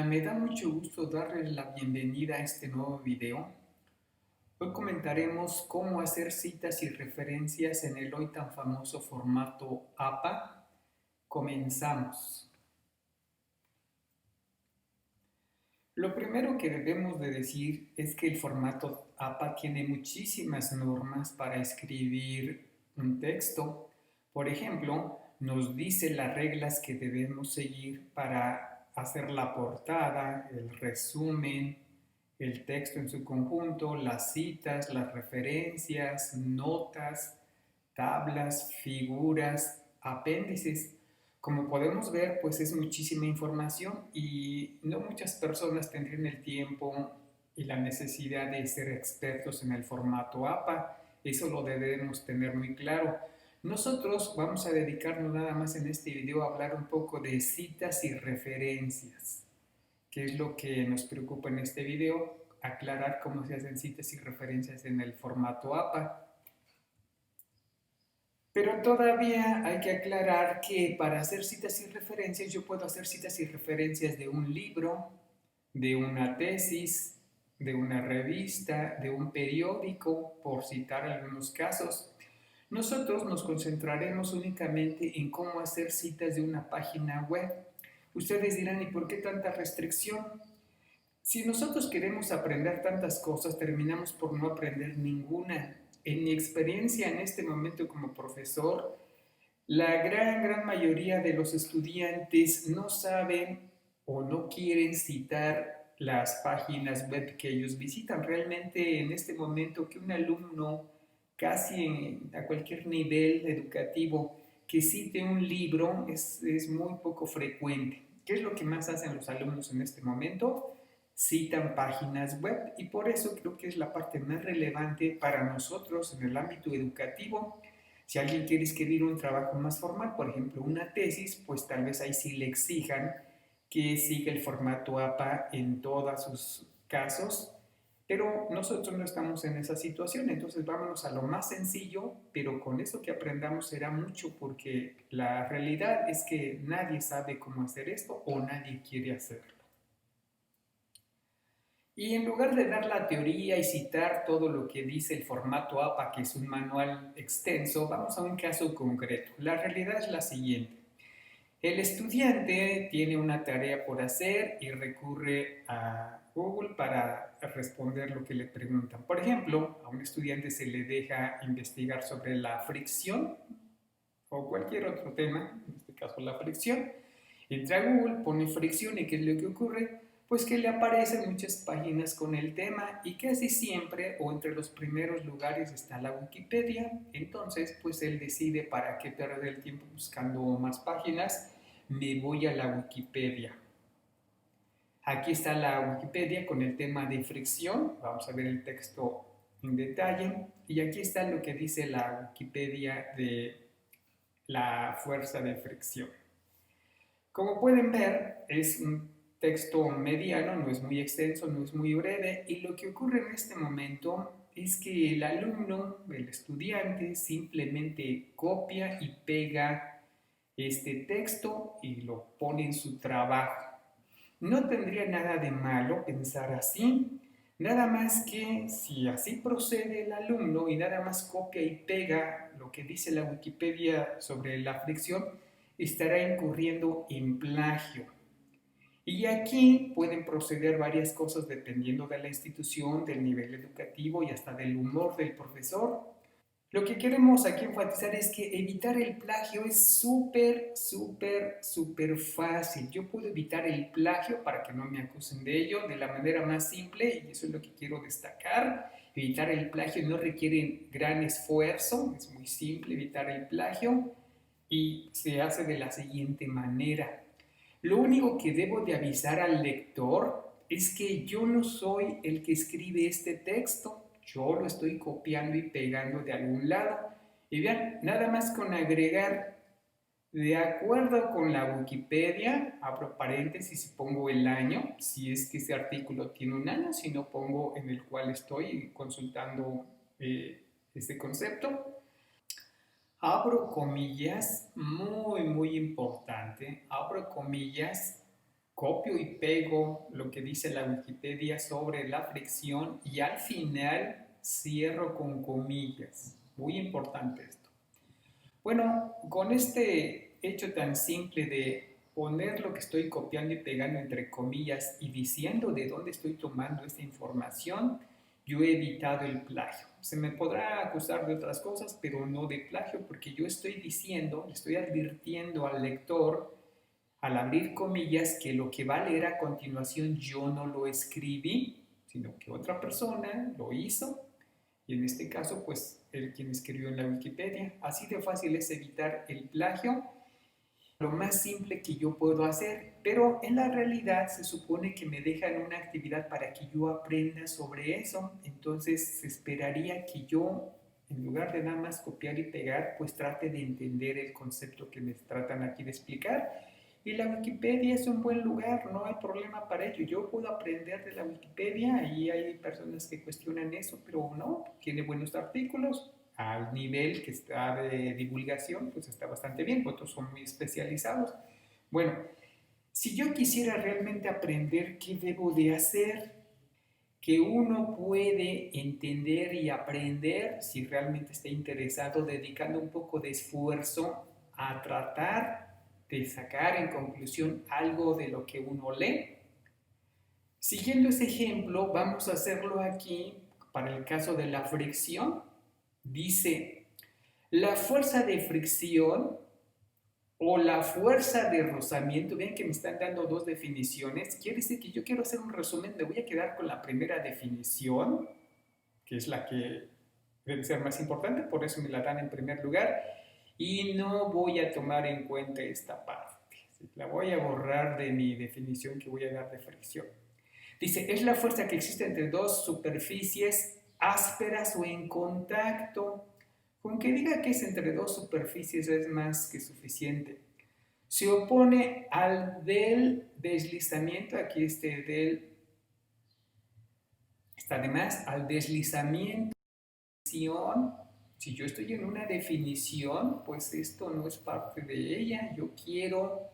Me da mucho gusto darles la bienvenida a este nuevo video. Hoy comentaremos cómo hacer citas y referencias en el hoy tan famoso formato APA. Comenzamos. Lo primero que debemos de decir es que el formato APA tiene muchísimas normas para escribir un texto. Por ejemplo, nos dice las reglas que debemos seguir para hacer la portada, el resumen, el texto en su conjunto, las citas, las referencias, notas, tablas, figuras, apéndices. Como podemos ver, pues es muchísima información y no muchas personas tendrían el tiempo y la necesidad de ser expertos en el formato APA. Eso lo debemos tener muy claro. Nosotros vamos a dedicarnos nada más en este video a hablar un poco de citas y referencias, que es lo que nos preocupa en este video, aclarar cómo se hacen citas y referencias en el formato APA. Pero todavía hay que aclarar que para hacer citas y referencias yo puedo hacer citas y referencias de un libro, de una tesis, de una revista, de un periódico, por citar algunos casos. Nosotros nos concentraremos únicamente en cómo hacer citas de una página web. Ustedes dirán, ¿y por qué tanta restricción? Si nosotros queremos aprender tantas cosas, terminamos por no aprender ninguna. En mi experiencia en este momento como profesor, la gran mayoría de los estudiantes no saben o no quieren citar las páginas web que ellos visitan. Realmente en este momento que un alumno a cualquier nivel educativo que cite un libro es muy poco frecuente. ¿Qué es lo que más hacen los alumnos en este momento? Citan páginas web y por eso creo que es la parte más relevante para nosotros en el ámbito educativo. Si alguien quiere escribir un trabajo más formal, por ejemplo una tesis, pues tal vez ahí sí le exijan que siga el formato APA en todos sus casos, pero nosotros no estamos en esa situación, entonces vámonos a lo más sencillo, pero con eso que aprendamos será mucho porque la realidad es que nadie sabe cómo hacer esto o nadie quiere hacerlo. Y en lugar de dar la teoría y citar todo lo que dice el formato APA, que es un manual extenso, vamos a un caso concreto. La realidad es la siguiente. El estudiante tiene una tarea por hacer y recurre a Google para responder lo que le preguntan. Por ejemplo, a un estudiante se le deja investigar sobre la fricción o cualquier otro tema, en este caso la fricción. Entra a Google, pone fricción y ¿qué es lo que ocurre? Pues que le aparecen muchas páginas con el tema y casi siempre o entre los primeros lugares está la Wikipedia. Entonces, pues él decide para qué perder el tiempo buscando más páginas, me voy a la Wikipedia. Aquí está la Wikipedia con el tema de fricción. Vamos a ver el texto en detalle. Y aquí está lo que dice la Wikipedia de la fuerza de fricción. Como pueden ver, es un texto mediano, no es muy extenso, no es muy breve, y lo que ocurre en este momento es que el alumno, el estudiante, simplemente copia y pega este texto y lo pone en su trabajo. No tendría nada de malo pensar así, nada más que si así procede el alumno y nada más copia y pega lo que dice la Wikipedia sobre la fricción, estará incurriendo en plagio. Y aquí pueden proceder varias cosas dependiendo de la institución, del nivel educativo y hasta del humor del profesor. Lo que queremos aquí enfatizar es que evitar el plagio es súper fácil. Yo puedo evitar el plagio para que no me acusen de ello de la manera más simple y eso es lo que quiero destacar. Evitar el plagio no requiere gran esfuerzo, es muy simple evitar el plagio y se hace de la siguiente manera. Lo único que debo de avisar al lector es que yo no soy el que escribe este texto, yo lo estoy copiando y pegando de algún lado. Y vean, nada más con agregar, de acuerdo con la Wikipedia, abro paréntesis y pongo el año, si es que ese artículo tiene un año, si no pongo en el cual estoy consultando este concepto. Abro comillas, muy importante, abro comillas, copio y pego lo que dice la Wikipedia sobre la fricción y al final cierro con comillas. Muy importante esto. Bueno, con este hecho tan simple de poner lo que estoy copiando y pegando entre comillas y diciendo de dónde estoy tomando esta información, yo he evitado el plagio. Se me podrá acusar de otras cosas, pero no de plagio, porque yo estoy diciendo, le estoy advirtiendo al lector, al abrir comillas, que lo que va a leer a continuación yo no lo escribí, sino que otra persona lo hizo y en este caso, pues, el quien escribió en la Wikipedia. Así de fácil es evitar el plagio, lo más simple que yo puedo hacer, pero en la realidad se supone que me dejan una actividad para que yo aprenda sobre eso, entonces se esperaría que yo, en lugar de nada más copiar y pegar, pues trate de entender el concepto que me tratan aquí de explicar. Y la Wikipedia es un buen lugar, no hay problema para ello. Yo puedo aprender de la Wikipedia y hay personas que cuestionan eso, pero no, tiene buenos artículos. Al nivel que está de divulgación, pues está bastante bien, otros son muy especializados. Bueno, si yo quisiera realmente aprender qué debo de hacer, que uno puede entender y aprender si realmente está interesado, dedicando un poco de esfuerzo a tratar de sacar en conclusión algo de lo que uno lee. Siguiendo ese ejemplo, vamos a hacerlo aquí para el caso de la fricción. Dice, la fuerza de fricción o la fuerza de rozamiento, ven que me están dando dos definiciones, quiere decir que yo quiero hacer un resumen, me voy a quedar con la primera definición, que es la que debe ser más importante, por eso me la dan en primer lugar, y no voy a tomar en cuenta esta parte, la voy a borrar de mi definición que voy a dar de fricción. Dice, es la fuerza que existe entre dos superficies ásperas o en contacto. Con que diga que es entre dos superficies es más que suficiente. Se opone al del deslizamiento, aquí este del está de más, al deslizamiento. Si yo estoy en una definición, pues esto no es parte de ella. Yo quiero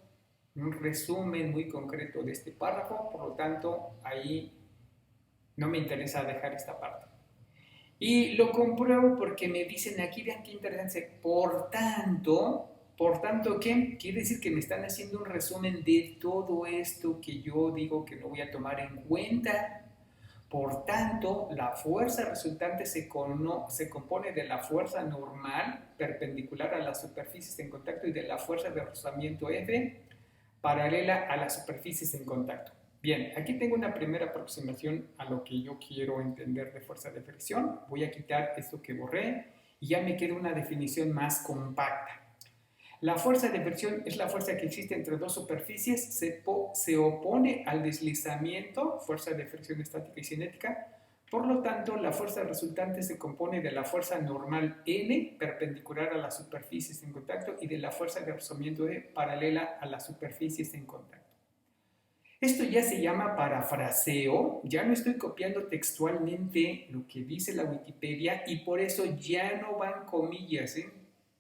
un resumen muy concreto de este párrafo, por lo tanto, ahí no me interesa dejar esta parte. Y lo compruebo porque me dicen aquí, vean qué interesante, por tanto, ¿qué? Quiere decir que me están haciendo un resumen de todo esto que yo digo que no voy a tomar en cuenta. Por tanto, la fuerza resultante se compone de la fuerza normal perpendicular a las superficies en contacto y de la fuerza de rozamiento F paralela a las superficies en contacto. Bien, aquí tengo una primera aproximación a lo que yo quiero entender de fuerza de fricción. Voy a quitar esto que borré y ya me queda una definición más compacta. La fuerza de fricción es la fuerza que existe entre dos superficies, se opone al deslizamiento, fuerza de fricción estática y cinética. Por lo tanto, la fuerza resultante se compone de la fuerza normal N, perpendicular a las superficies en contacto, y de la fuerza de rozamiento E, paralela a las superficies en contacto. Esto ya se llama parafraseo, ya no estoy copiando textualmente lo que dice la Wikipedia y por eso ya no van comillas,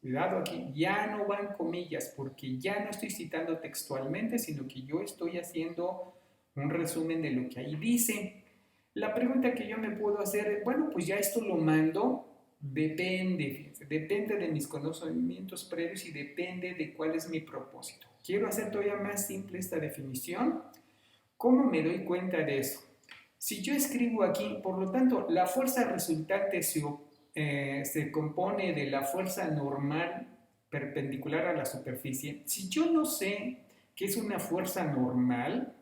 Cuidado aquí, ya no van comillas porque ya no estoy citando textualmente, sino que yo estoy haciendo un resumen de lo que ahí dice. La pregunta que yo me puedo hacer es, bueno, pues ya esto lo mando, depende de mis conocimientos previos y depende de cuál es mi propósito. Quiero hacer todavía más simple esta definición. ¿Cómo me doy cuenta de eso? Si yo escribo aquí, por lo tanto, la fuerza resultante se compone de la fuerza normal perpendicular a la superficie. Si yo no sé qué es una fuerza normal,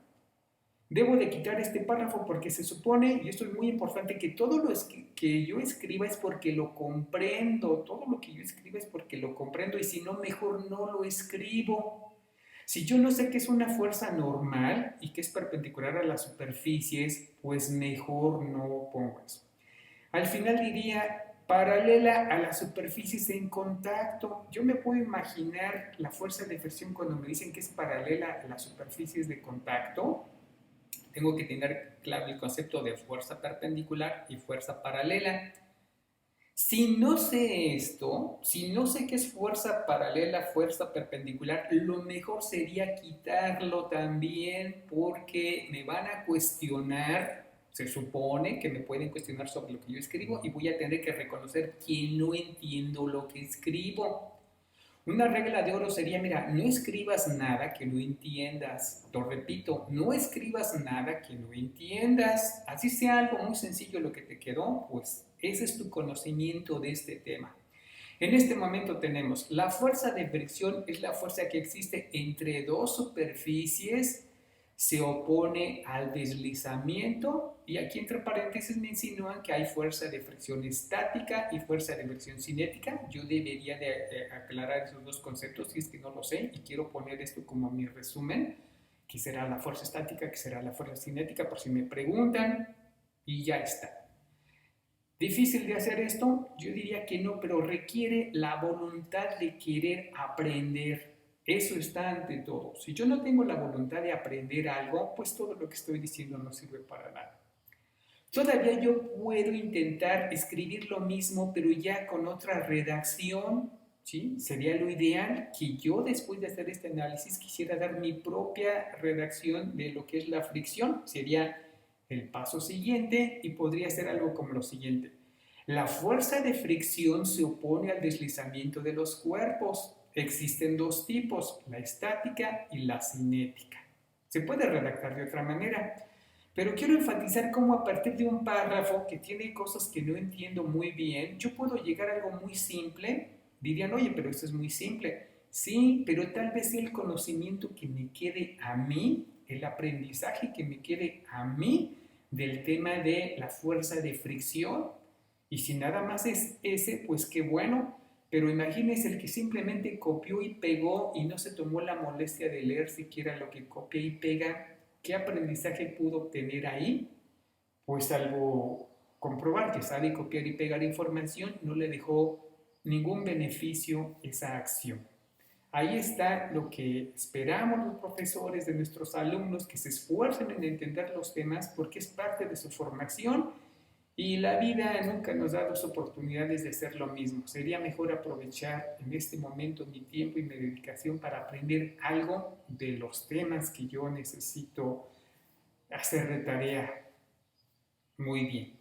debo de quitar este párrafo porque se supone, y esto es muy importante, que todo lo que yo escriba es porque lo comprendo, todo lo que yo escriba es porque lo comprendo y si no, mejor no lo escribo. Si yo no sé qué es una fuerza normal y que es perpendicular a las superficies, pues mejor no pongo eso. Al final diría paralela a las superficies en contacto. Yo me puedo imaginar la fuerza de fricción cuando me dicen que es paralela a las superficies de contacto. Tengo que tener claro el concepto de fuerza perpendicular y fuerza paralela. Si no sé esto, si no sé qué es fuerza paralela, fuerza perpendicular, lo mejor sería quitarlo también porque me van a cuestionar, se supone que me pueden cuestionar sobre lo que yo escribo y voy a tener que reconocer que no entiendo lo que escribo. Una regla de oro sería, mira, no escribas nada que no entiendas. Lo repito, no escribas nada que no entiendas. Así sea algo muy sencillo lo que te quedó, pues ese es tu conocimiento de este tema. En este momento tenemos la fuerza de fricción, es la fuerza que existe entre dos superficies, se opone al deslizamiento y aquí entre paréntesis me insinúan que hay fuerza de fricción estática y fuerza de fricción cinética. Yo debería de aclarar esos dos conceptos si es que no lo sé y quiero poner esto como mi resumen, que será la fuerza estática, que será la fuerza cinética por si me preguntan y ya está. ¿Difícil de hacer esto? Yo diría que no, pero requiere la voluntad de querer aprender. Eso está ante todo. Si yo no tengo la voluntad de aprender algo, pues todo lo que estoy diciendo no sirve para nada. Todavía yo puedo intentar escribir lo mismo, pero ya con otra redacción, ¿sí? Sería lo ideal que yo después de hacer este análisis quisiera dar mi propia redacción de lo que es la fricción. Sería el paso siguiente y podría ser algo como lo siguiente. La fuerza de fricción se opone al deslizamiento de los cuerpos. Existen dos tipos, la estática y la cinética. Se puede redactar de otra manera. Pero quiero enfatizar cómo a partir de un párrafo que tiene cosas que no entiendo muy bien, yo puedo llegar a algo muy simple. Dirían, oye, pero esto es muy simple. Sí, pero tal vez el conocimiento que me quede a mí, el aprendizaje que me quede a mí del tema de la fuerza de fricción, y si nada más es ese, pues qué bueno. Pero imagínese el que simplemente copió y pegó y no se tomó la molestia de leer siquiera lo que copia y pega. ¿Qué aprendizaje pudo obtener ahí? Pues salvo comprobar que sabe copiar y pegar información, no le dejó ningún beneficio esa acción. Ahí está lo que esperamos los profesores de nuestros alumnos, que se esfuercen en entender los temas porque es parte de su formación y la vida nunca nos da dos oportunidades de hacer lo mismo. Sería mejor aprovechar en este momento mi tiempo y mi dedicación para aprender algo de los temas que yo necesito hacer de tarea muy bien.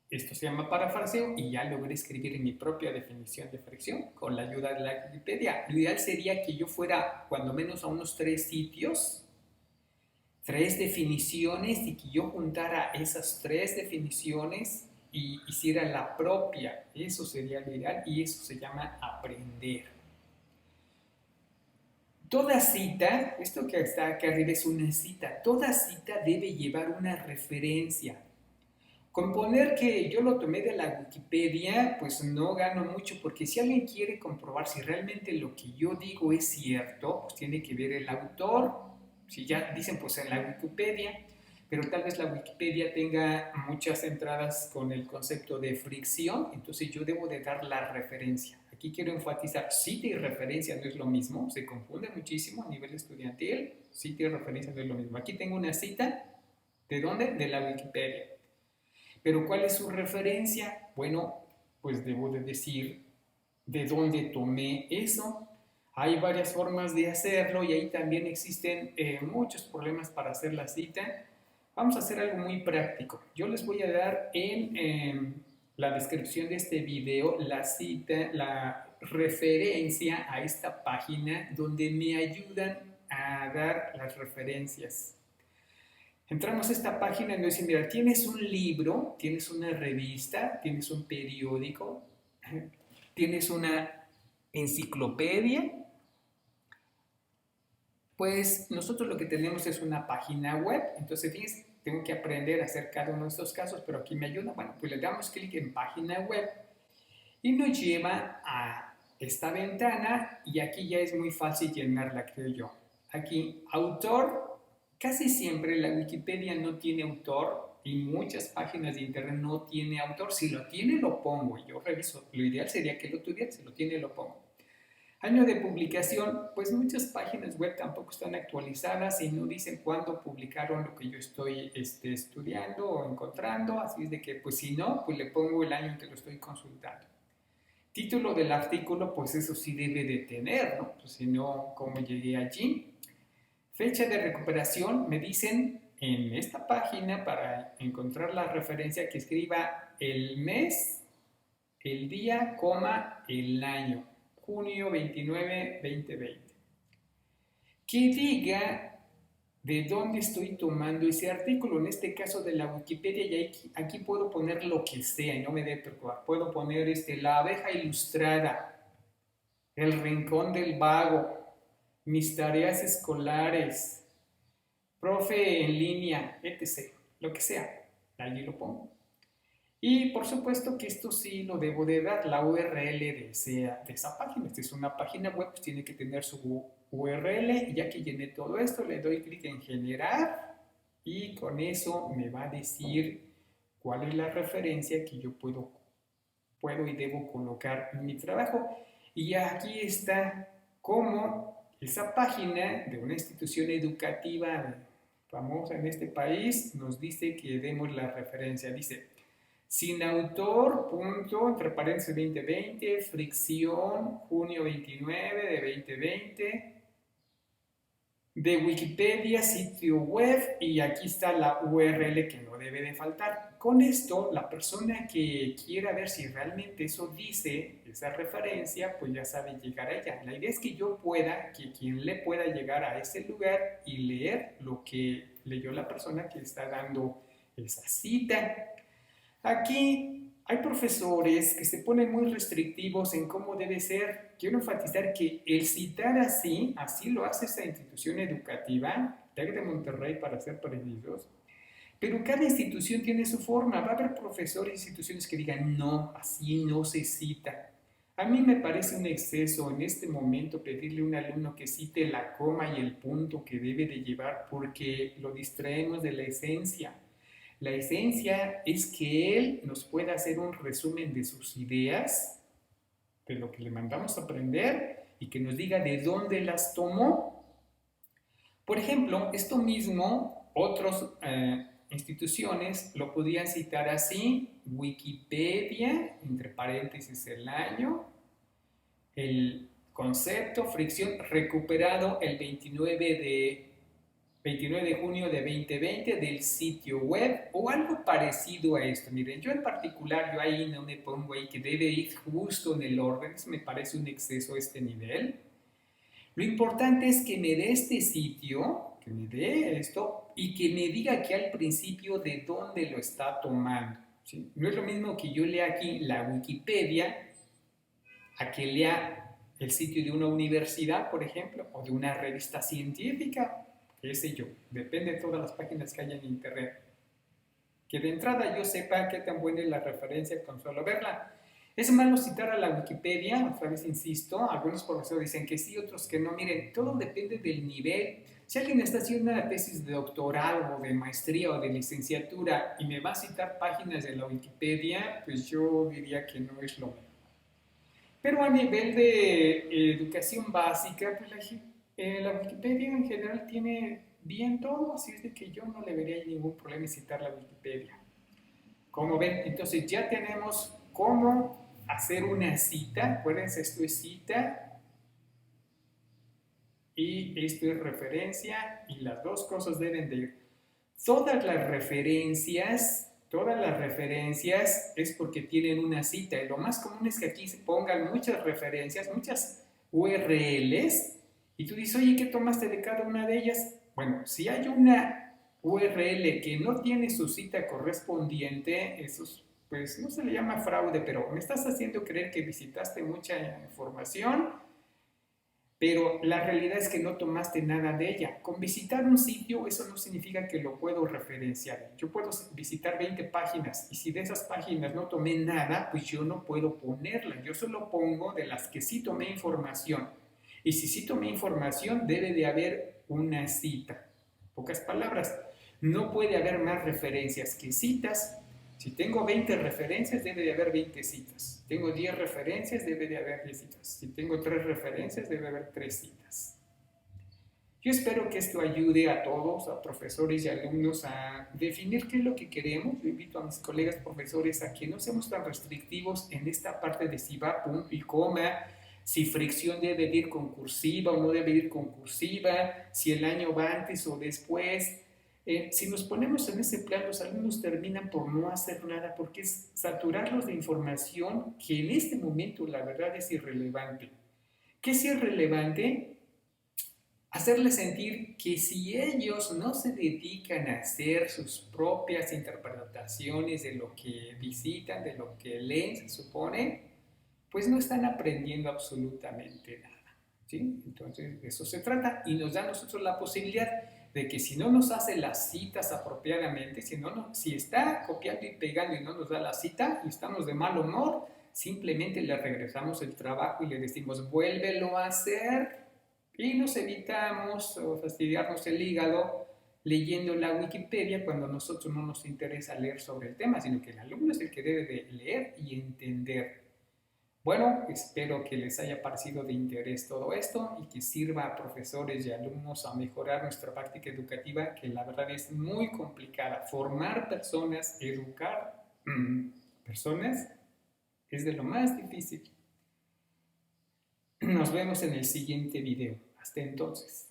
Esto se llama parafraseo y ya logré escribir mi propia definición de fricción con la ayuda de la Wikipedia. Lo ideal sería que yo fuera cuando menos a unos 3 sitios, 3 definiciones y que yo juntara esas 3 definiciones y hiciera la propia. Eso sería lo ideal y eso se llama aprender. Toda cita, esto que está acá arriba es una cita, toda cita debe llevar una referencia. Con poner que yo lo tomé de la Wikipedia, pues no gano mucho, porque si alguien quiere comprobar si realmente lo que yo digo es cierto, pues tiene que ver el autor. Si ya dicen pues en la Wikipedia, pero tal vez la Wikipedia tenga muchas entradas con el concepto de fricción, entonces yo debo de dar la referencia. Aquí quiero enfatizar, cita y referencia no es lo mismo, se confunde muchísimo a nivel estudiantil, cita y referencia no es lo mismo. Aquí tengo una cita, ¿de dónde? De la Wikipedia. Pero ¿cuál es su referencia? Bueno, pues debo de decir de dónde tomé eso. Hay varias formas de hacerlo y ahí también existen muchos problemas para hacer la cita. Vamos a hacer algo muy práctico. Yo les voy a dar en la descripción de este video la cita, la referencia a esta página donde me ayudan a dar las referencias. Entramos a esta página y nos dice, mira, tienes un libro, tienes una revista, tienes un periódico, tienes una enciclopedia. Pues nosotros lo que tenemos es una página web, entonces fíjense, tengo que aprender a hacer cada uno de estos casos, pero aquí me ayuda. Bueno, pues le damos clic en página web y nos lleva a esta ventana y aquí ya es muy fácil llenarla, creo yo. Aquí, autor, casi siempre la Wikipedia no tiene autor y muchas páginas de internet no tiene autor. Si lo tiene, lo pongo. Yo reviso. Lo ideal sería que lo tuviera. Si lo tiene, lo pongo. Año de publicación, pues muchas páginas web tampoco están actualizadas y no dicen cuándo publicaron lo que yo estoy estudiando o encontrando, así es de que pues si no, pues le pongo el año en que lo estoy consultando. Título del artículo, pues eso sí debe de tener, ¿no? Pues si no, ¿cómo llegué allí? Fecha de recuperación, me dicen en esta página para encontrar la referencia que escriba el mes, el día, coma, el año, junio 29, 2020. Que diga de dónde estoy tomando ese artículo, en este caso de la Wikipedia, y aquí puedo poner lo que sea, y no me debe preocupar. Puedo poner la abeja ilustrada, el rincón del vago, mis tareas escolares, profe en línea, etc. Lo que sea, allí lo pongo. Y por supuesto que esto sí lo debo de dar, la URL de esa página. Esta es una página web, pues tiene que tener su URL. Y ya que llené todo esto, le doy clic en generar y con eso me va a decir cuál es la referencia que yo puedo y debo colocar en mi trabajo. Y aquí está cómo esa página de una institución educativa famosa en este país nos dice que demos la referencia. Dice, sin autor, punto, entre paréntesis 2020, fricción, junio 29 de 2020, de Wikipedia, sitio web, y aquí está la URL que no debe de faltar. Con esto, la persona que quiera ver si realmente eso dice, esa referencia, pues ya sabe llegar a ella. La idea es que yo pueda, que quien le pueda llegar a ese lugar y leer lo que leyó la persona que está dando esa cita. Aquí hay profesores que se ponen muy restrictivos en cómo debe ser. Quiero enfatizar que el citar así lo hace esa institución educativa, TEC de Monterrey para ser precisos, pero cada institución tiene su forma. Va a haber profesores e instituciones que digan, no, así no se cita. A mí me parece un exceso en este momento pedirle a un alumno que cite la coma y el punto que debe de llevar porque lo distraemos de la esencia. La esencia es que él nos pueda hacer un resumen de sus ideas, de lo que le mandamos a aprender y que nos diga de dónde las tomó. Por ejemplo, esto mismo, otras instituciones lo podían citar así, Wikipedia, entre paréntesis el año, el concepto, fricción, recuperado el 29 de junio de 2020 del sitio web o algo parecido a esto. Miren, yo en particular, yo ahí no me pongo ahí que debe ir justo en el orden, eso me parece un exceso a este nivel. Lo importante es que me dé este sitio, que me dé esto y que me diga aquí al principio de dónde lo está tomando. ¿Sí? No es lo mismo que yo lea aquí la Wikipedia a que lea el sitio de una universidad, por ejemplo, o de una revista científica, qué sé yo, depende de todas las páginas que haya en internet. Que de entrada yo sepa qué tan buena es la referencia con solo verla. Es malo citar a la Wikipedia, otra vez insisto, algunos profesores dicen que sí, otros que no. Miren, todo depende del nivel. Si alguien está haciendo una tesis de doctorado, o de maestría o de licenciatura y me va a citar páginas de la Wikipedia, pues yo diría que no es lo mismo. Pero a nivel de educación básica, pues la Wikipedia en general tiene bien todo, así es de que yo no le vería ningún problema en citar la Wikipedia. Como ven, entonces ya tenemos cómo hacer una cita. Acuérdense, esto es cita y esto es referencia y las dos cosas deben de ir. Todas las referencias es porque tienen una cita y lo más común es que aquí se pongan muchas referencias, muchas URLs y tú dices, oye, ¿qué tomaste de cada una de ellas? Bueno, si hay una URL que no tiene su cita correspondiente, eso pues no se le llama fraude, pero me estás haciendo creer que visitaste mucha información, pero la realidad es que no tomaste nada de ella. Con visitar un sitio, eso no significa que lo puedo referenciar. Yo puedo visitar 20 páginas y si de esas páginas no tomé nada, pues yo no puedo ponerla. Yo solo pongo de las que sí tomé información. Y si sí tomé información, debe de haber una cita. Pocas palabras. No puede haber más referencias que citas. Si tengo 20 referencias, debe de haber 20 citas. tengo 10 referencias, debe de haber 10 citas. Si tengo 3 referencias, debe haber 3 citas. Yo espero que esto ayude a todos, a profesores y alumnos, a definir qué es lo que queremos. Yo invito a mis colegas profesores a que no seamos tan restrictivos en esta parte de si va punto y coma, si fricción debe ir con cursiva o no debe ir con cursiva, si el año va antes o después. Si nos ponemos en ese plan, los alumnos terminan por no hacer nada porque es saturarlos de información que en este momento la verdad es irrelevante. ¿Qué es irrelevante? Hacerles sentir que si ellos no se dedican a hacer sus propias interpretaciones de lo que visitan, de lo que leen, se supone, pues no están aprendiendo absolutamente nada. ¿Sí? Entonces, de eso se trata y nos da a nosotros la posibilidad de que si no nos hace las citas apropiadamente, si está copiando y pegando y no nos da la cita y estamos de mal humor, simplemente le regresamos el trabajo y le decimos, vuélvelo a hacer y nos evitamos fastidiarnos el hígado leyendo la Wikipedia cuando a nosotros no nos interesa leer sobre el tema, sino que el alumno es el que debe de leer y entender. Bueno, espero que les haya parecido de interés todo esto y que sirva a profesores y alumnos a mejorar nuestra práctica educativa, que la verdad es muy complicada. Formar personas, educar personas es de lo más difícil. Nos vemos en el siguiente video. Hasta entonces.